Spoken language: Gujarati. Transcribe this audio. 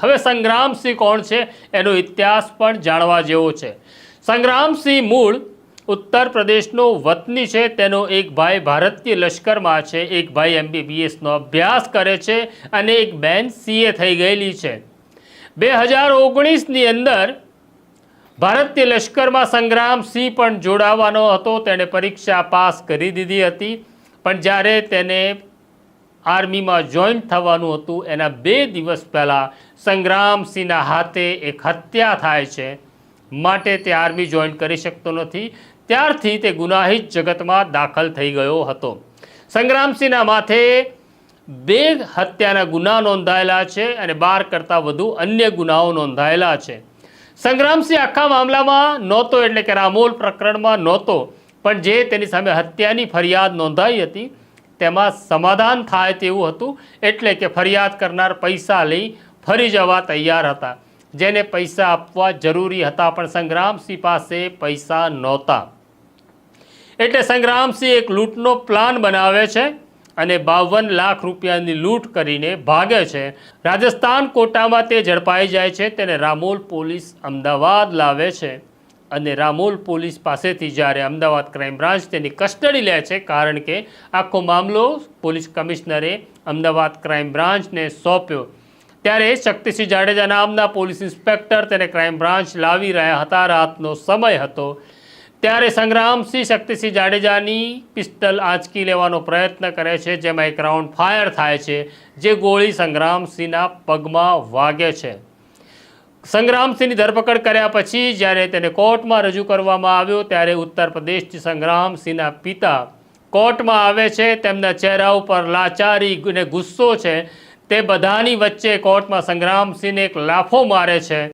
હવે સંગ્રામસિંહ કોણ છે એનો ઇતિહાસ પણ જાણવા જેવો છે। સંગ્રામસિંહ મૂળ ઉત્તર પ્રદેશનો વતની છે। તેનો એક ભાઈ ભારતીય લશ્કરમાં છે, એક ભાઈ MBBSનો અભ્યાસ કરે છે અને એક બહેન CA થઈ ગયેલી છે। 2019ની અંદર ભારતીય લશ્કરમાં સંગ્રામસિંહ પણ જોડાવાનો હતો। તેણે પરીક્ષા પાસ કરી દીધી હતી, પણ જ્યારે તેને આર્મીમાં જોઈન્ટ થવાનું હતું એના 2 દિવસ પહેલાં સંગ્રામસિંહના હાથે એક હત્યા થાય છે, માટે તે આર્મી જોઈન કરી શકતો નથી। ત્યારથી તે ગુનાહિત જગતમાં દાખલ થઈ ગયો હતો। સંગ્રામસિંહના માથે 2 હત્યાના ગુના નોંધાયેલા છે અને 12 કરતાં વધુ અન્ય ગુનાઓ નોંધાયેલા છે। સંગ્રામસિંહ આખા મામલામાં નહોતો, એટલે કે રામોલ પ્રકરણમાં નહોતો, પણ જે તેની સામે હત્યાની ફરિયાદ નોંધાઈ હતી તેમાં સમાધાન થાય તેવું હતું, એટલે કે ફરિયાદ કરનાર પૈસા લઈ ફરી જવા તૈયાર હતા, જેને પૈસા આપવા જરૂરી હતા, પણ સંગ્રામસિંહ પાસે પૈસા નહોતા। એટલે સંગ્રામસિંહ એક લૂંટનો પ્લાન બનાવે છે અને 52 લાખ રૂપિયાની લૂંટ કરીને ભાગે છે। રાજસ્થાન કોટામાં તે ઝડપાઈ જાય છે। તેને રામોલ પોલીસ અમદાવાદ લાવે છે અને રામોલ પોલીસ પાસેથી જ્યારે અમદાવાદ ક્રાઇમ બ્રાન્ચ તેની કસ્ટડી લે છે, કારણ કે આખો મામલો પોલીસ કમિશનરે અમદાવાદ ક્રાઇમ બ્રાન્ચને સોંપ્યો, ત્યારે શક્તિસિંહ જાડેજા નામના પોલીસ ઇન્સ્પેક્ટર તેને ક્રાઇમ બ્રાન્ચ લાવી રહ્યા હતા। રાતનો સમય હતો, ત્યારે સંગ્રામસિંહ શક્તિસિંહ જાડેજાની પિસ્તલ આંચકી લેવાનો પ્રયત્ન કરે છે, જેમાં એક રાઉન્ડ ફાયર થાય છે, જે ગોળી સંગ્રામસિંહના પગમાં વાગે છે। સંગ્રામસિંહની ધરપકડ કર્યા પછી જ્યારે તેને કોર્ટમાં રજૂ કરવામાં આવ્યો, ત્યારે ઉત્તર પ્રદેશથી સંગ્રામસિંહના પિતા કોર્ટમાં આવે છે। તેમના ચહેરા ઉપર લાચારી અને ગુસ્સો છે। તે બધાની વચ્ચે કોર્ટમાં સંગ્રામસિંહને એક લાફો મારે છે।